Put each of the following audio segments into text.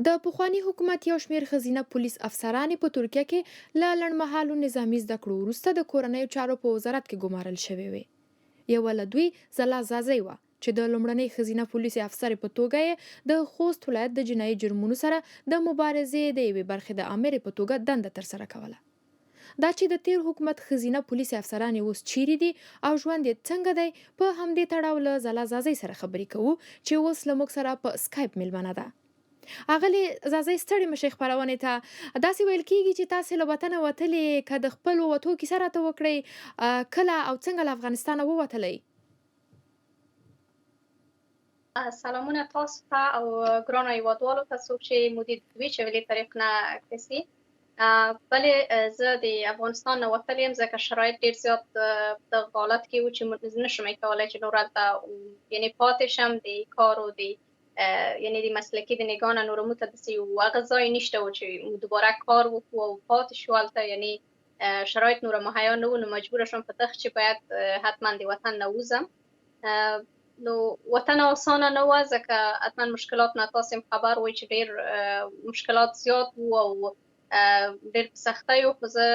د پخواني حکومت یو شمېر ښځینه پولیس افسرانې په ترکیه کې له لنډمهالو نظامي زده کړو وروسته د کورنیو چارو په وزارت کې ګمارل شوې وې. یوه له دوی زلا زازۍ وه چې د لومړنۍ ښځینه پولیس افسرې په توګه یې د خوست ولایت د جنایي جرمونو سره د مبارزې د یوې برخې د آمرې په توګه دنده ترسره کوله. دا چې د تیر حکومت ښځینه پولیس افسرانې اوس چیرې دي او ژوند یې څنګه دی، په همدې تړاو له زلا زازۍ سره خبرې کوو چې اوس له موږ سره په سکایپ میلمنه ده. اغلې زازۍ ستړې مشئ خپرونې ته. داسې ویل کېږي چې تاسې له وطنه وتلې، که د خپل وتو کیسه راته وکړئ، کله او څنګه له افغانستانه ووتلئ؟ سلامونه تاسو ته او ګرانو هیوادوالو ته، څوک چې مو د دوی چویلې طریق نه کسي. بلې زه د افغانستان نه وتلی یم ځکه شرایط ډېر زیات په دغه حالت کې و چې موږ نشم کولی چې نور هلته یعنې پاتې شم. د کار و د یعنې د مسلکي د نګاه نه نور موږ ته داسې یو هغه ځای نشته و چې موږ دوباره کار وکړو او پاتې شو هلته. یعنې شرایط نوره مهیا نه و، نو مجبوره شوم په دغه چې باید حتما د وطن نه ووځم. نو وطن اسانه نه وه ځکه حتما مشکلات نه تاسې هم خبر وئ چې ډېر مشکلات زیات وو او ډېر په سختیو. خو زه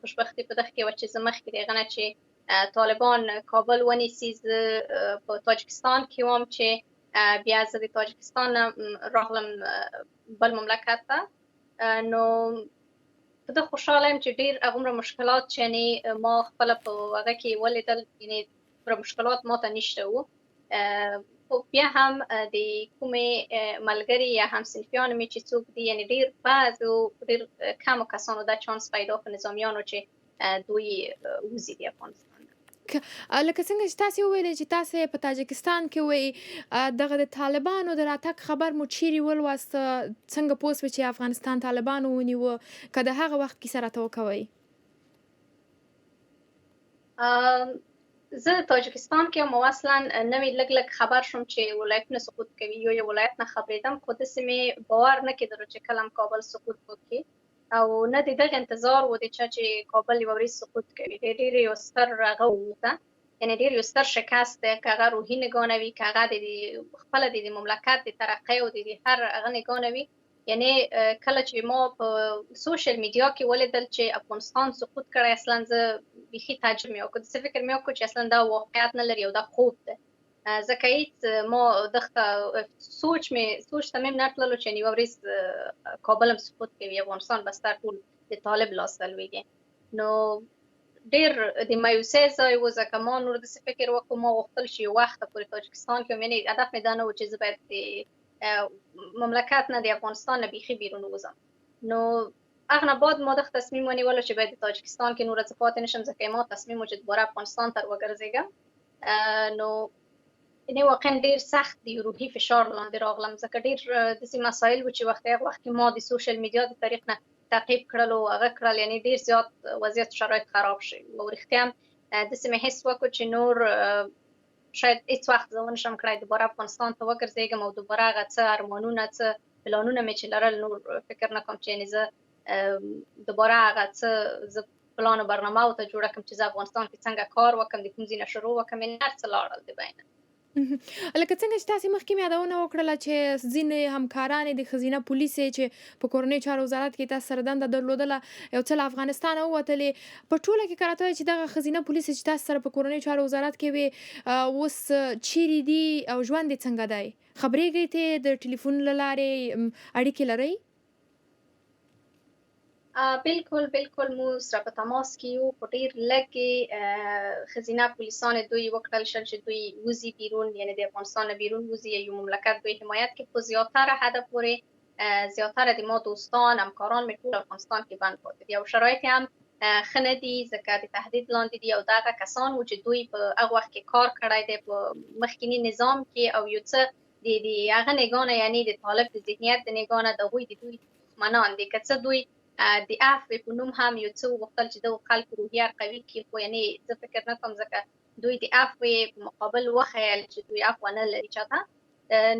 خوشبختي په دغه کې وه چې زه مخکې د هغه نه چې طالبان کابل ونیسي، زه په تاجکستان کې وم چې بیا زه د تاجکستان نه راغلم بل مملکت ته. نو په ده خوشحاله یم چې ډېر هغومره مشکلات چې یعنې ما خپله په هغه کې ولیدل، یعنې دومره مشکلات ما ته نشته وو. خو بیا هم د کومې ملګري یا همصنفیان مې چې څوک دي، یعنې ډېر بعضو ډېر کمو کسانو دا چانس پیدا کړ نظامیانو چې دوی وځي د افغانستان نه. لکه څنګه چې تاسې وویلې چې تاسې په تاجکستان کې وئ، دغه د طالبانو د راتګ خبر مو چیرې ولوسته؟ څنګه پوه سوې چې افغانستان طالبانو ونیوه؟ که د هغه وخت کیسه راته وکوئ. زه تاجکستان کې یم او اصلا نوې لږ خبر شوم چې ولایتونه سقوط کوي. یو ولایت نه خبرېدم، خو داسې مې باور نه کېدلو چې کله هم کابل سقوط وکړي، او نه د دغه انتظار و د چا چې کابل یوه ورځ سقوط کوي. ډېر یو ستر هغه ووته، یعنې ډېر یو ستر شکست دی، که هغه روحي نګاه نه وي، که هغه د خپله د مملکت د ترقۍ او د هر هغه نګاه نه وي. یعنې کله چې ما په سوشل میډیا کې ولیدل چې افغانستان سقوط کړی، اصلا زه بیخي تعجب مې وکړ. داسې فکر مې وکړ چې اصلا دا واقعیت نه لري او دا خوب دی، ځکه هېڅ ما دغه سوچ ته مې نه تللو چې یوه ورځ کابل هم سقوط کوي، افغانستان به ستا ټول د طالب لاس ته لوېږي. نو ډېر د مایوسۍ ځای و، ځکه ما نور داسې فکر وکړو، ما غوښتل چې یو وخته پورې تاجکستان کې وم. یعنې هدف مې دا نه و چې زه باید د مملکت نه د افغانستان نه بیخي بیرون ووځم. نو هغه نه بعد ما دغه تصمیم ونیوله چې باید د تاجکستان کې نوره زه پاتې نشم، ځکه ما تصمیم و چې دوباره افغانستان ته وګرځېږم. نو یعنې واقعا ډېر سخت د روحي فشار لاندې راغلم، ځکه ډېر داسې مسایل و چې هغه وخت کې ما د سوشل میډیا د طریق نه تعقیب کړل او هغه کړل. یعنې ډېر زیات وضعیت شرایط خراب شوي او رښتیا هم داسې مې حس وکړ چې نور شاید هېڅ وخت زه ونشم کړی دوباره افغانستان ته وګرځېږم او دوباره هغه څه ارمانونه، څه پلانونه مې چې لرل، نور فکر نه کوم چې یعنې زه دوباره هغه څه زه پلان و برنامه ورته جوړه کړم چې زه افغانستان کې څنګه کار وکړم، د کوم ځای نه شروع وکړم. یعنې هر څه لاړل د بینه. لکه څنګه چې تاسې مخکې مې یادونه وکړله چې ځینې همکارانې د ښځینه پولیسې چې په کورنیو چارو وزارت کې تاسو سره دنده درلودله، یو څه له افغانستانه ووتلې. په ټوله کې که راته وایې چې دغه ښځینه پولیسې چې تاسو سره په کورنیو چارو وزارت کې وې، اوس چیرې دي او ژوند یې څنګه دی؟ خبرېږئ ترې د ټلیفون له لارې اړیکې لرئ؟ بالکل مو سره په تماس کې یو، خو ډېر لږې ښځینه پولیسانې دوی وکړل شل چې دوی وځي بیرون، یعنې د افغانستان نه بیرون وځي، یو مملکت دوی حمایت کړي. خو زیاتره حده پورې زیاتره د ما دوستان همکاران مې ټول افغانستان کې بند پاتې دي او شرایط هم ښه نه دي، ځکه د تهدید لاندې دي. او دغه کسان وو چې دوی په هغه وخت کې کار کړی دی په مخکیني نظام کې، او یو څه د هغه نګاه نه، یعنې د طالب د ذهنیت د نګاه نه، د هغوی د دوی دښمنان دي. که څه دوی د عفو په نوم هم یو څه وغوښتل چې د خلکو روحیه قوي کړي، خو یعنې زه فکر نه کوم، ځکه دوی د عفو په مقابل وښیل چې دوی عفو نه لري چاته.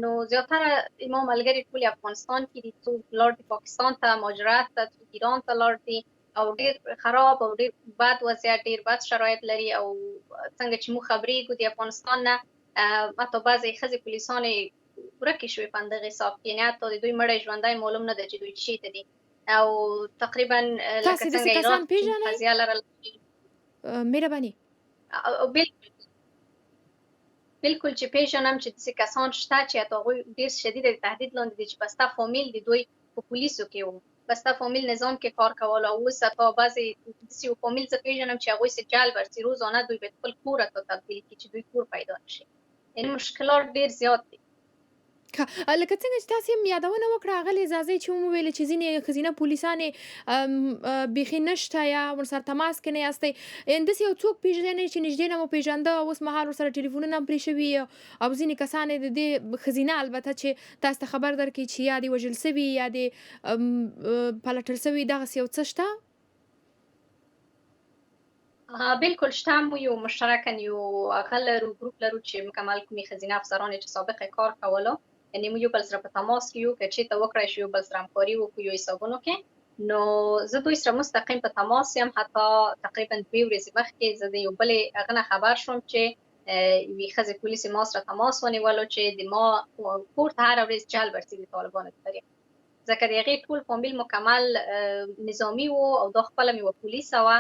نو زیاتره زما ملګري ټول افغانستان کې دي، څوک لاړ دي پاکستان ته مهاجرت ته، څوک ایران ته لاړ دي، او ډېر خراب او ډېر بد وضعیت، ډېر بد شرایط لري. او څنګه چې موږ خبرېږو د افغانستان نه، حتی بعضې ښځې پولیسانې ورکې شوې په همدغه حساب کې، یعنې حتی د دوی مړی ژوندی معلوم نه ده چې دوی چېرته دي. او تقریبا لکه تاسې څنګه داسې ایران کسان کې چین پیژنئ؟ قضیه لرله. مهرباني. بالکل بالکل چې پیژنم چې داسې کسان شته چې حتی هغوی ډېر شدید د تهدید لاندې دي چې بسته فامیل د دوی په پولیسو کې وو، بسته فامیل نظام کې کار کول. او اوس حتی بعضې داسې یو فامیل زه پیژنم چې هغوی سې جال ورځي، روزانه دوی باید خپل کور ته تبدیل کړي چې دوی کور پیدا نه شي. یعنې مشکلات ډېر زیات دي. لکه څنګه چې تاسې هم یادونه وکړه هغه اعزازۍ چې هم وویلې چې ځینې ښځینه پولیسانې بیخي نشته یا ورسره تماس کې نه یاستئ، داسې یو څوک پیژنئ چې نږدې نه مو پیژانده اوس مهال ورسره ټلیفونونه هم پرې شوي او ځینې کسان یې د دې ښځینه البته چې تاسو ته خبر درکړي چې یا دې وژل سوي یا دې پلټل سوي دغسې یو څه شته؟ بالکل شته، مو یو مشترکاً یو هغه لرو، ګروپ لرو چې مکمل کومې ښځینه افسرانې چې سابق یې کار کوله، یعنې موږ یو بل سره په تماس کې یو، که چېرته وکړی شو یو بل سره همکاري وکړو یو حسابونو کې. نو زه دوی سره مستقیم په تماس یم. حتی تقریبا 2 ورځې مخکې زه د یو بلې هغه نه خبر شوم چې یوې ښځې پولیسې ما سره تماس ونیولو چې د ما کور ته هره ورځ جل ورځي د طالبانو د طریقه، ځکه د هغې ټول فامیل مکمل نظامي و او دا خپله مې وه پولیسه وه.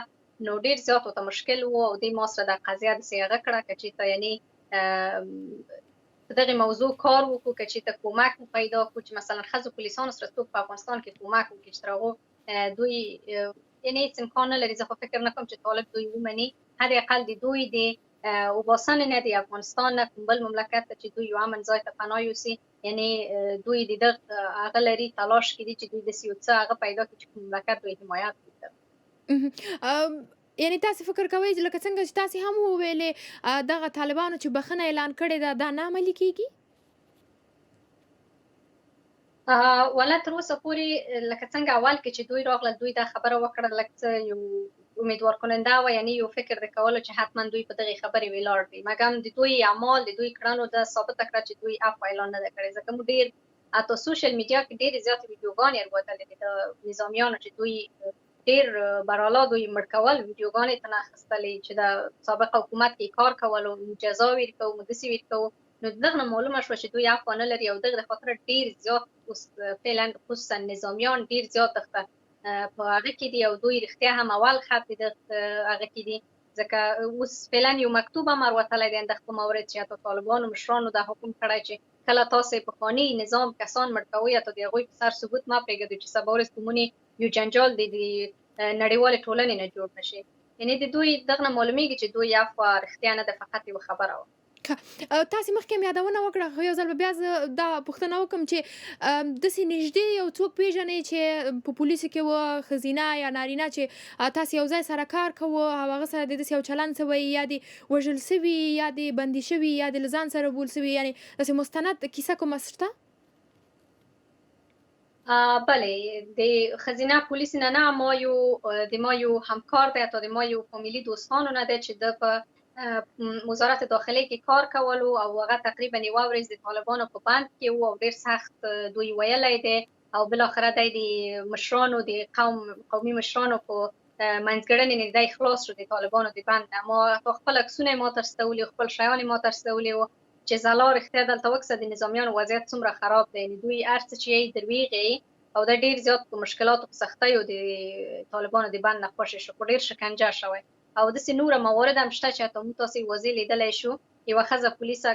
نو ډېر زیات ورته مشکل و او دوی ما سره دا قضیه داسې هغه کړه که چېرته یعنې په دغې موضوع کار وکړو، که چېرته کومک مو پیدا کړو چې مثلا ښځو پولیسانو سره څوک په افغانستان کې کومک وکړي چې تر هغو دوی یعنې هېڅ امکان نه لري. زه خو فکر نه کوم چې طالب دوی ومني، حداقل د دوی د وباسنې نه د افغانستان نه کوم بل مملکت ته چې دوی یو امن ځای ته پناه یوسي، یعنې دوی د دغه هغه لري تلاش کې دي چې دوی داسې یو څه هغه پیدا کړي چې کوم مملکت دوی حمایت وکړي. یعنې تاسې فکر کوئ لکه څنګه چې تاسې هم وویلې دغه طالبانو چې بخښنه اعلان کړې ده دا نه عملي کېږي؟ والله تر اوسه پورې لکه څنګه اول کې چې دوی راغلل دوی دا خبره وکړه لږ څه یو امیدوار کننده وه، یعنې یو فکر د کولو چې حتما دوی په دغې خبرې ولاړ دي، مګم د دوی اعمال د دوی کړنو دا ثابته کړه چې دوی عفو اعلان نه ده کړې. ځکه موږ ډېر حتی سوشل میډیا کې ډېرې زیاتې ویډیوګانې راوتلې دي د نظامیانو چې دوی ډېر براله دوی مړ کول ویډیوګانې ترنه اخیستلې چې د سابق حکومت کې کار کول او جزا ورکوو داسې ورکوو. نو د دغه نه معلومه شوه چې دوی عفو نه لري او دغه د خاطره ډېر زیات اوس فعلا خصوصا نظامیان ډېر زیات دغه په هغه کې دي او دوی رښتیا هم اول خط د هغه کې دي. ځکه اوس فعلا یو مکتوب هم راوتلی دی اندخ په مورد چې حتی طالبانو مشرانو دا حکم کړی چې کله تاسې پخواني نظام کسان مړ کوئ حتی د هغوی په سر ثبوت مه پرېږدئ چې سبا ورځ کومونې یو جنجال د نړیوالې ټولنې نه جوړ نه شي. یعنې د دوی دغه نه معلومیږي چې دوی عفو رښتیا نه ده، فقط یوه خبره وه. تاسې مخکې هم یادونه وکړه خو یو ځل به بیا زه دا پوښتنه وکړم چې داسې نږدې یو څوک پیژنئ چې په پولیسو کې وه ښځینه یا نارینه چې تاسې یو ځای سره کار کوه او هغه سره د داسې یو چلند سوی یا دې وژل سوي یا دې بندي شوي یا دې له ځان سره بول سوي، یعنې داسې مستند کیسه کومه شته؟ بله د ښځینه پولیس نه د ما یو همکار دی، حتی د ما یو فامیلي دوستانو نه دی چې ده په وزارت داخله کې کار کولو او هغه تقریبا یوه ورځ د طالبانو په بند کې و او ډېر سخت دوی ویلی دی او بالاخره دی د مشرانو د قومي مشرانو په منځګړنې نه دی خلاص شو د طالبانو د بند نه. ما خپل عکسونه یې ماته رسولي، خپل شیان یې ماته رسولي وو چې ځلا رښتیا دلته وکړه د نظامیانو وضعیت څومره خراب دی. یعنې دوی هر څه چې یې درویغ یې او دا ډېر زیات په مشکلاتو په سختیو د طالبانو د بند نه خوشې شو، خو ډېر شکنجه شوی او داسې نوره موارد هم شته چې حتی موږ تاسې واضح لیدلی شو. یوه ښځه پولیسه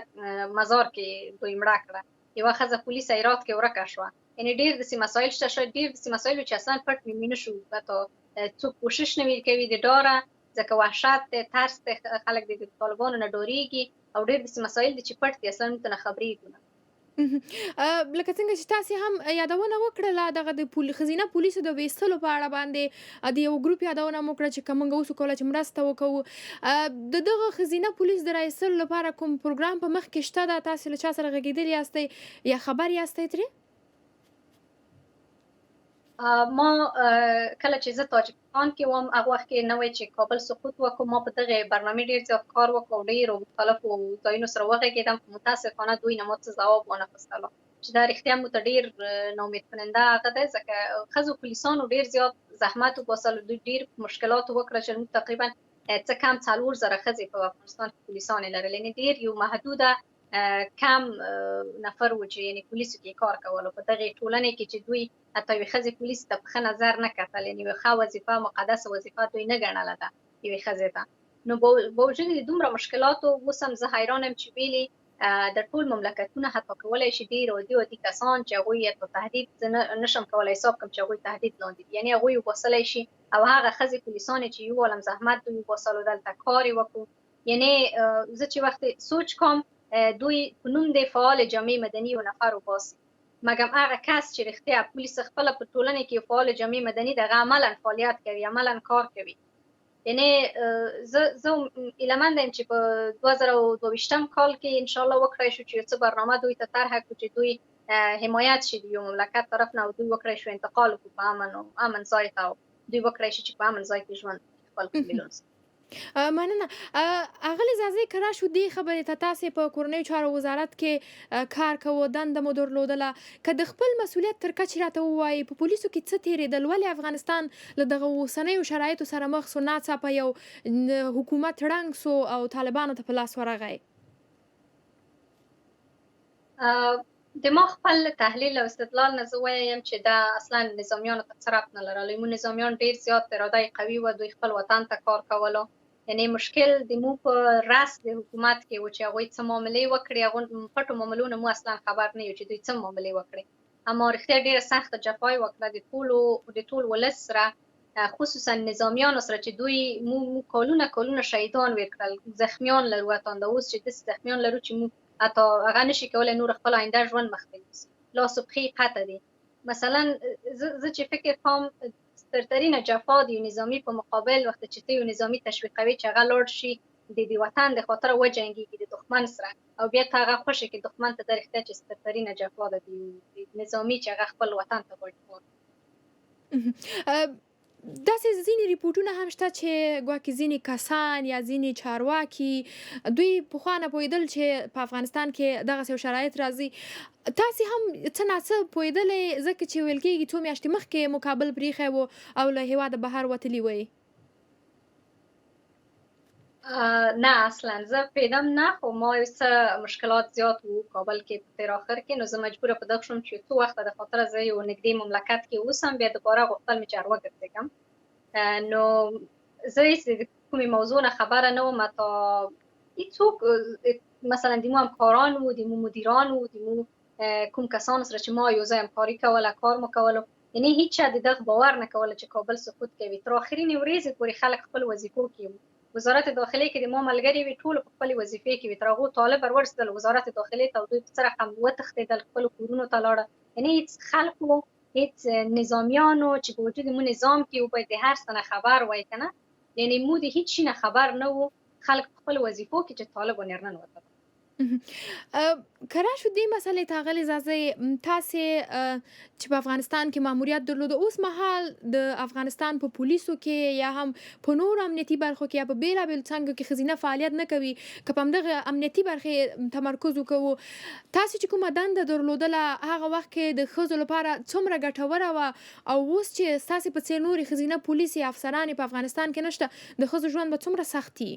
مزار کې دوی مړه کړه، یوه ښځه پولیسه هرات کې ورکه شوه. یعنې ډېر داسې مسایل شته، شاید ډېر داسې مسایل چې اصلا پټ مې نه شو، حتی څوک کوشش نه وي کوي د ډاره، ځکه وحشت دی، ترس دی، خلک د طالبانو نه ډارېږي او ډېر داسې مسایل دي چې پټ دي اصلا موږ ته نه خبرېږو نه. لکه څنګه چې تاسې هم یادونه وکړله دغه د ښځینه پولیسو د ویستلو په اړه باندې د یو ګروپ یادونه مو وکړه چې که موږ اوس وکوله چې مرسته وکوو د دغه ښځینه پولیس د رایستلو لپاره کوم پروګرام په مخ کې شته ده؟ تاسې له چا سره غږېدلي یاستئ یا خبر یاستئ ترې؟ ما کله چې زه تاجکستان کې وم هغه وخت کې نوی چې کابل سقوط وکړو ما په دغې برنامې ډېر زیات کار وکړو او ډېرو مختلفو ځایونو سره وغږېدم، خو متاسفانه دوی نه ما څه ځواب وانه خیستلو چې دا رښتیا مو ته ډېر ناامید کننده هغه دی، ځکه ښځو پولیسانو ډېر زیات زحمت وباسلو، دوی ډېر مشکلات وکړه چې موږ تقریبا څه کم 4,000 ښځې په افغانستان کې پولیسانې لرل، یعنې ډېر یو محدوده کم نفر و چې یعنې پولیسو کې کار کولو په دغې ټولنې کې چې دوی حتی یوې ښځې پولیس ته په ښه نظر نه کتل یعنې یوه ښه وظیفه مقدسه وظیفه دوی نه ګڼله ده یوې ښځې ته نو باوجود د دومره مشکلاتو اوس هم زه حیران یم چې ویلې د ټول مملکتونه حتی کولی شي ډېر عادي کسان چې هغوی یا تهدید زه نشم کولی حساب کړم چې هغوی تهدید لاندې دي یعنې هغوی وباسلی شي او هغه ښځې پولیسانې چې یو عالم زحمت دوی وباسلو دلته کار یې وکړو یعنې زه چې وخت سوچ کوم دوی په نوم د فعال جامعه مدني یو نفر وباسي مګم هغه کس چې رښتیا پولیس خپله په ټولنې کې فعال جامعه مدني دغه عملا فعالیت کوي عملا کار کوي یعنی زه ایله مند یم چې په 2022 کال کې انشاءالله وکړی شو چې یو څه برنامه دوی ته طرحه کړو چې دوی حمایت شي د یو مملکت طرف نه او دوی وکړی شو انتقال وکړو په امن ځای ته او دوی وکړی شي چې په امن ځای کې ژوند خپل فامیلونو سره مننه اغلې زازۍ که راشو دې خبرې ته تاسې په کورنیو چارو وزارت کې کار کوو دنده مو درلودله که د خپل مسؤلیت تر کچې راته ووایي په پولیسو کې څه تېرېدل ولې افغانستان له دغه اوسنیو شرایطو سره مخ سو ناڅاپه یو حکومت ړنګ سو او طالبانو ته په لاس ورغی د ما خپل تحلیل او استدلال نه زه وایم چې دا اصلا نظامیانو ته څه ربط نه لرلی مو نظامیان ډېر زیات اراده قوي وه دوی خپل وطن ته کار کولو یعنې مشکل د مو په رأس د حکومت کې و چې هغوی څه معاملې وکړي هغو پټو معاملو نه مو اصلا خبر نه یو چې دوی څه معاملې وکړي اما رښتیا ډېره سخته جفا یې وکړه د ټول ولس سره خصوصا نظامیانو سره چې دوی مو کلونه شهیدان ورکړل زخمیان لرو حتی اوس چې داسې زخمیان لرو چې مو حتی هغه نشي کولی نور خپل آینده ژوند مخته یوسي لاس و پښې قطع دي مثلا زه چې فکر کوم سترترینه جفا د یو نظامي په مقابل وخت چې ته یو نظامي تشویقوي چې هغه لاړ شي د وطن د خاطره وجنګېږي د دښمن سره او بیا ته هغه خوښه کې دښمن ته د رښتیا چې سترترینه جفا ده د نظامي چې هغه خپل وطن ته غواړي داسې ځینې ریپورټونه هم شته چې ګواکې ځینې کسان یا ځینې چارواکي دوی پخوا نه پوهېدل چې په افغانستان کې دغسې یو شرایط راځي تاسې هم څه ناڅه پوهېدلې ځکه چې ویل کېږي څو میاشتې مخکې مو کابل پرېښی و او له هېواده بهر وتلي وئ نه اصلا زه پیدم نه خو ما یو څه مشکلات زیات وو کابل کې په تیر اخر کې نو زه مجبوره په دغه شوم چې څو وخته د خاطره زه یو نږدې مملکت کې اوسم بیا دوباره غوښتل مې چې وګرځېږم نو زه هېڅ د کومې موضوع نه خبره نه وم حتی هېڅوک مثلا د مو همکاران وو د مو مدیران وو د مو کوم کسانو سره چې ما یو ځای همکاري کوله کار مو کولو یعنې هېڅ چا د دغه باور نه کوله چې کابل سقوط کوي تر آخرینې ورځې پورې خلک خپل وظیفو کې وو وزارت داخلي کې د ما ملګري وي ټول په خپلې وظیفې کې وي تر هغو طالب ورورسېدل وزارت داخلي ته دوی په څه رقم وتښتېدل خپلو کورونو ته لاړه یعنې هېڅ خلکو هېڅ نظامیانو چې په وجود مو نظام کې وو باید د هر څه نه خبر وای که نه یعنې مو د هېڅ شي نه خبر نه وو خلک په خپلو وظیفو کې چې طالب ورننوتل که راشو دې مسئلې ته ښاغلې زازۍ تاسې چې په افغانستان کې ماموریت درلوده اوس مهال د افغانستان په پولیسو کې یا هم په نورو امنیتي برخو کې یا په بېلابېلو څانګو کې ښځینه فعالیت نه کوي که په همدغه امنیتي برخې تمرکز وکوو تاسې چې کومه دنده درلودله هغه وخت کې د ښځو لپاره څومره ګټوره وه او اوس چې ستاسې په څېر نورې ښځینه پولیسې افسرانې په افغانستان کې نشته د ښځو ژوند به څومره سختي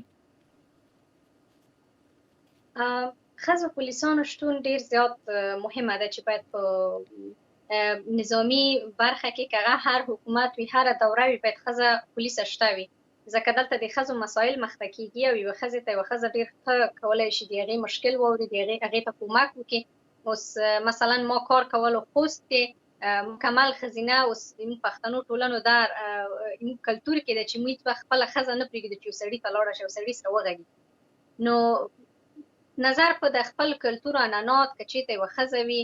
ښځو پولیسانو شتون ډېر زیات مهمه ده چې باید په نظامی برخه کې که هغه هر حکومت وي هره دوره وي باید ښځه پولیسه شته وي ځکه دلته د ښځو مسایل مخته کېږي او یوه ښځې ته یوه ښځه ډېر ښه کولی شي د هغې مشکل واوري د هغې ته کومک وکړي اوس مثلا ما کار کولو خوست کې مکمل ښځینه اوس زموږ پښتنو ټولنو دا زموږ کلتور کې ده چې موږ هېڅ وخت خپله ښځه نه پرېږدو چې یو سړي ته لاړه شي او سړي سره وغږي نو نظر په د خپل کلتور عنعنات که چېرته یوه ښځه وي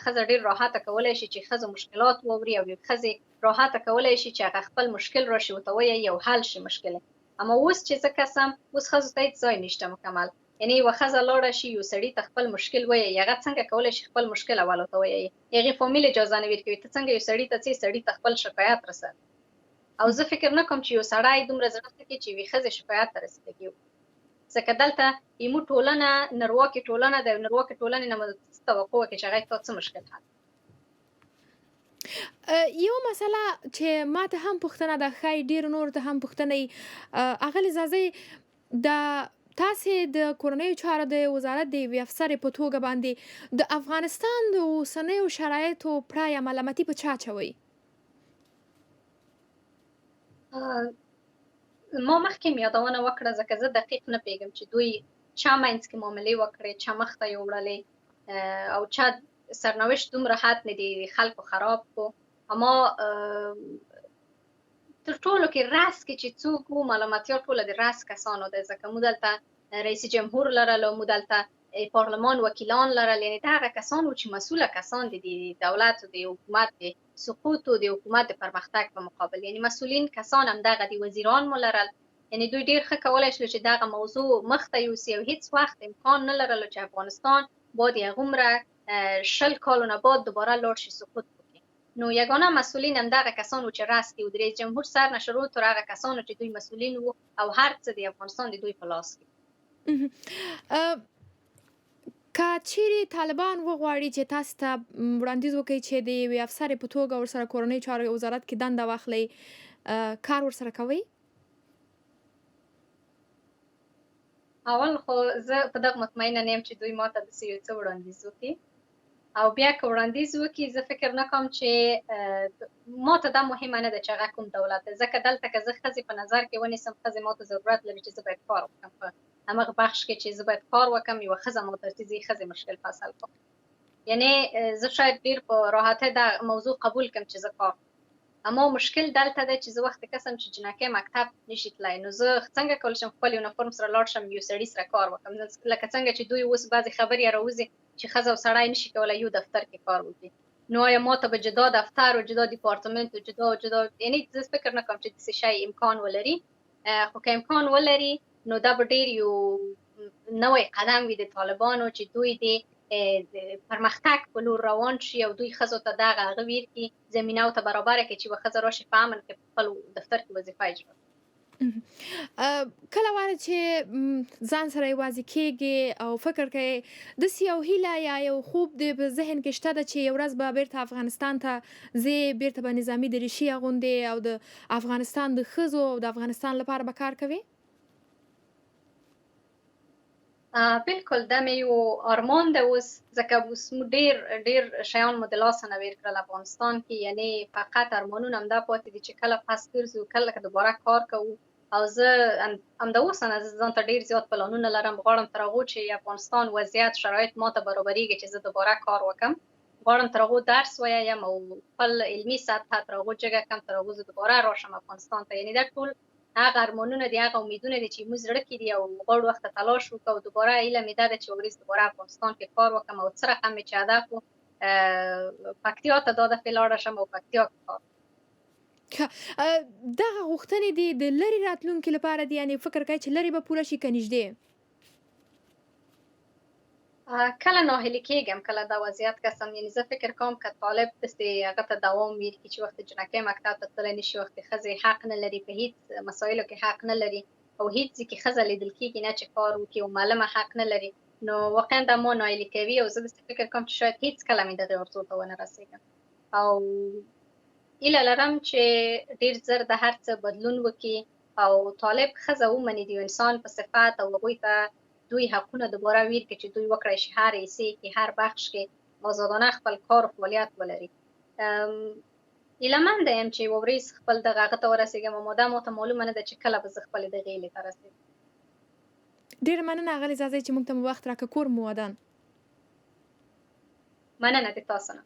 ښځه ډېر راحته کولی شي چې ښځه مشکلات واوري او یو ښځې راحته کولی شي چې هغه خپل مشکل راشي ورته ووایي او حل شي مشکل اما اوس چې زه کسم اوس ښځو ته هېڅ ځای نشته مکمل یعنې یوه ښځه لاړه شي یو سړي ته خپل مشکل ووایي هغه څنګه کولی شي خپل مشکل اول ورته ووایي هغې فامیل اجازه نه ورکوي ته څنګه یو سړي ته څې سړي ته خپل شکایت رسوي او زه فکر نه کوم چې یو سړی دومره زړه ته کړي چې یوې ښځې شکایت ته رسېدګي ځکه دلته زموږ ټولنه نرواکې ټولنه ده نرواکې ټولنې نه څه توقع وکړي چې هغې ته څه مشکل حل یوه مسله چې ما ته هم پوښتنه ده ښایي ډېرو نورو ته هم پوښتنه وي اغلې زازۍ د تاسې د کورنیو چارو د وزارت د یوې افسرې په توګه باندې د افغانستان د اوسنیو شرایطو پړه یا ملامتي په چا اچوئ؟ ما مخکې یادونه وکړه ځکه زه دقیق نه پوهېږم چې دوی چا منځ کې معاملې وکړې، چا مخ ته یې وړلې او چا سرنوشت دومره حد نه دی خلکو خراب کو. اما تر ټولو کې رأس کې چې څوک وو ملامتیا ټوله د رأس کسانو ده، ځکه موږ دلته رئیس جمهور لرلو، موږ دلته پارلمان وکیلان لرل، یعنې دا هغه کسان وو چې مسؤله کسان دي د دولت د حکومت د سقوط او د حکومت د پرمختګ په مقابل، یعنې مسؤلین کسان همدغه دي، وزیران مو لرل. یعنې دوی ډېر ښه کولی شول چې دغه موضوع مخ ته یوسي او هېڅ وخت امکان نه لرلو چې افغانستان باید د هغومره 20 کالو نه بعد دوباره لاړ شي سقوط وکړي. نو یگانه مسؤلین همدغه کسان وو چې رأس کې وو، د رئیس جمهور سر نه شروع تر هغه کسانو چې دوی مسؤلین وو او هر څه د افغانستان د دوی په لاس کې. که چیرې طالبان وغواړي چې تاسو ته وړاندیز وکړي چې د یوې افسرې په توګه ورسره کورنیو چارو وزارت کې دنده واخلئ، کار ورسره کوئ؟ اول خو زه په دغه مطمئنه نه یم چې دوی ماته داسې یو څه وړاندیز وکړي، او بیا که وړاندیز وکړي زه فکر نه کوم چې ماته دا مهمه نه ده چې هغه کوم دولت ده، ځکه دلته که زه ښځې په نظر کې ونیسم، ښځې ماته ضرورت لري چې زه باید کار وکړم په همغه بخش کې چې زه باید کار وکړم، یوه ښځه ماته چې زه ښځې مشکل فصل کړم. یعنې زه شاید ډېر په راحتۍ دا موضوع قبول کړم چې زه کار وکړم، اما مشکل دلته دی چې زه وخت قسم چې جنکۍ مکتب نشي تللی، نو زه څنګه کولی شم خپل یونیفورم سره لاړ شم یو سړي سره کار وکړم، لکه څنګه چې دوی اوس بعضې خبرې راوځي چې ښځه او سړی نشي کولی یو دفتر کې کار وکړي. نو آیا ماته به جدا دفتر او جدا دیپارتمنت او جدا یعنې زه فکر نه کوم چې داسې شی امکان ولري، خو که امکان ولري نو دا به ډېر یو نوی قدم وي د طالبانو چې دوی د پرمختګ په لور روان شي او دوی ښځو ته دغه هغه ویرکړي، زمینه ورته برابره کړي چې یوه ښځه راشي په امن کې په خپل دفتر کې وظیفه اجرا کړي. کله واره چې ځان سره یوازې کېږي او فکر کوي داسې یو هیله یا یو خوب د په ذهن کې شته ده چې یو ورځ به بیرته افغانستان ته ځې، بیرته به نظامي دریشي اغوندې او د افغانستان د ښځو او د افغانستان لپاره به کار کوې؟ بالکل دا مې یو ارمان ده اوس، ځکه اوس مو ډېر شیان مو د لاسه نه ویر کړل افغانستان کې، یعنې فقط ارمانونه همدا پاتې دي چې کله پس ګرځو، کله دوباره کار کوو. او زه همدا اوسه نه ځان ته ډېر زیات پلانونه لرم، غواړم تر هغو چې افغانستان وضعیت شرایط ماته برابرېږي چې زه دوباره کار وکړم، غواړم تر هغو درس ووایم او خپل علمي سطحه تر هغو جګه کړم تر هغو زه دوباره راشم افغانستان ته. یعنې دا ټول هغه ارمانونه دي، هغه امیدونه دي چې موږ زړه کې دي او غواړو وخت ته تلاش وکړو او دوباره هیله مې دا ده چې ورځ دوباره افغانستان کې کار وکړم او څه رقم مې چې هدف و پکتیا ته دا دفعې لاړه شم او پکتیا کې کار. دغه غوښتنې دي د لرې راتلونکي لپاره دي، یعنې فکر کوئ چې لرې به پوره شي که نږدې؟ کله ناهیلي کېږم، کله دا وضعیت قسم، یعنې زه فکر کوم که طالب داسې هغه ته دوام ورکړي چې وخت جنکۍ مکتب ته تللی نشي، وخت ښځې حق نه لري، په هېڅ مسایلو کې حق نه لري او هېڅ ځای کې ښځه لیدل کېږي نه چې کار وکړي او معلمه حق نه لري، نو واقعا دا ما ناهیلي کوي او زه داسې فکر کوم چې شاید هېڅکله مې دغې ارزو ته ونه رسېږم او هیله لرم چې ډېر ژر د هر څه بدلون وکړي او طالب ښځه ومني د یو انسان په صفت او هغوی ته دوی حقونه دوباره ورکړي چې دوی وکړی شي هر حصې کې هر بخش کې آزادانه خپل کار او فعالیت ولري. هیلهمنده یم چې یوه ورځ خپل دغه هغه ته ورسېږم، اما دا ماته معلومه نه ده چې کله به زه خپلې دغې هیلې ته رسېږم. ډېره مننه اغلې زازۍ چې موږ ته مو وخت راکړه. کور مو ودان. مننه د تاسو نه.